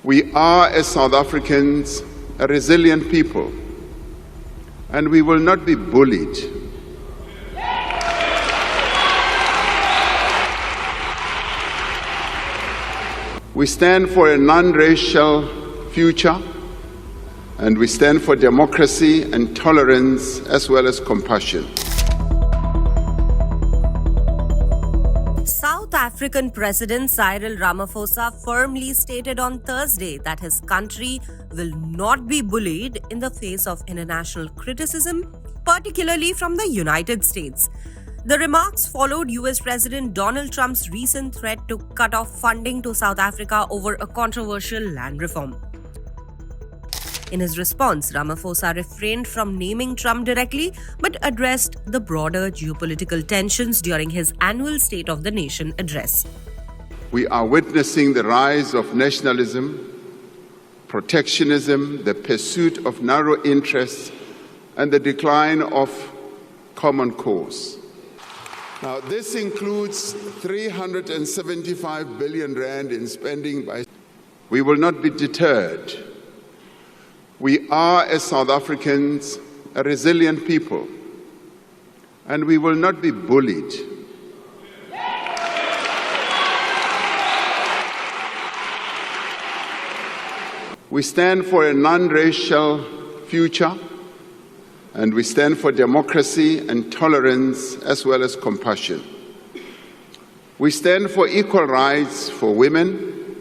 We are, as South Africans, a resilient people, and we will not be bullied. We stand for a non-racial future, and we stand for democracy and tolerance as well as compassion. South African President Cyril Ramaphosa firmly stated on Thursday that his country will not be bullied in the face of international criticism, particularly from the United States. The remarks followed US President Donald Trump's recent threat to cut off funding to South Africa over a controversial land reform. In his response, Ramaphosa refrained from naming Trump directly but addressed the broader geopolitical tensions during his annual State of the Nation address. We are witnessing the rise of nationalism, protectionism, the pursuit of narrow interests, and the decline of common cause. Now, this includes 375 billion rand in spending by. We will not be deterred. We are, as South Africans, a resilient people, and we will not be bullied. We stand for a non-racial future, and we stand for democracy and tolerance as well as compassion. We stand for equal rights for women,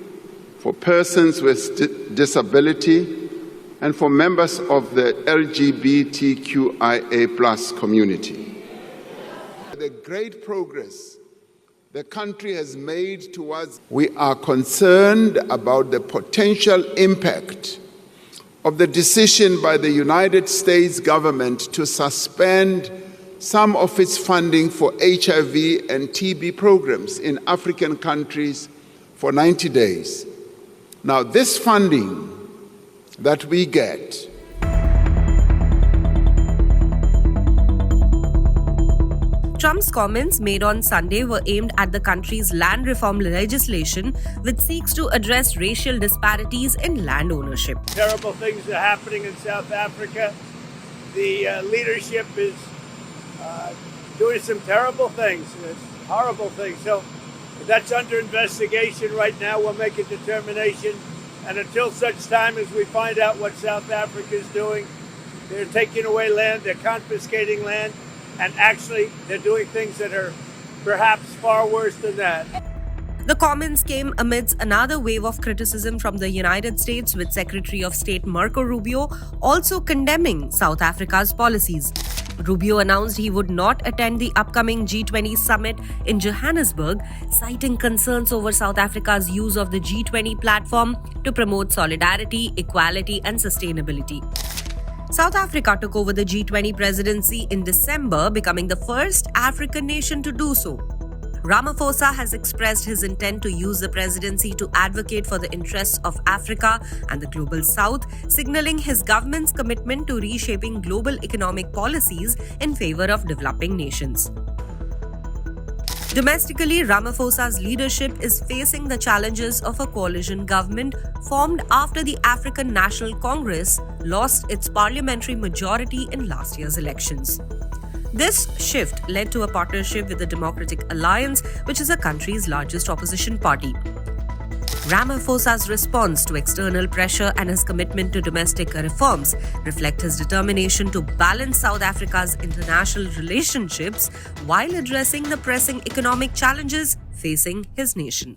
for persons with disability, and for members of the LGBTQIA+ community. The great progress the country has made towards, we are concerned about the potential impact of the decision by the United States government to suspend some of its funding for HIV and TB programs in African countries for 90 days. Now, this funding that we get Trump's comments made on Sunday were aimed at the country's land reform legislation, which seeks to address racial disparities in land ownership. Terrible things are happening in South Africa. The leadership is doing some terrible things, horrible things. So that's under investigation right now. We'll make a determination. And until such time as we find out what South Africa is doing, they're taking away land, they're confiscating land, and actually they're doing things that are perhaps far worse than that. The comments came amidst another wave of criticism from the United States, with Secretary of State Marco Rubio also condemning South Africa's policies. Rubio announced he would not attend the upcoming G20 summit in Johannesburg, citing concerns over South Africa's use of the G20 platform to promote solidarity, equality, and sustainability. South Africa took over the G20 presidency in December, becoming the first African nation to do so. Ramaphosa has expressed his intent to use the presidency to advocate for the interests of Africa and the global south, signaling his government's commitment to reshaping global economic policies in favor of developing nations. Domestically, Ramaphosa's leadership is facing the challenges of a coalition government formed after the African National Congress lost its parliamentary majority in last year's elections. This shift led to a partnership with the Democratic Alliance, which is the country's largest opposition party. Ramaphosa's response to external pressure and his commitment to domestic reforms reflect his determination to balance South Africa's international relationships while addressing the pressing economic challenges facing his nation.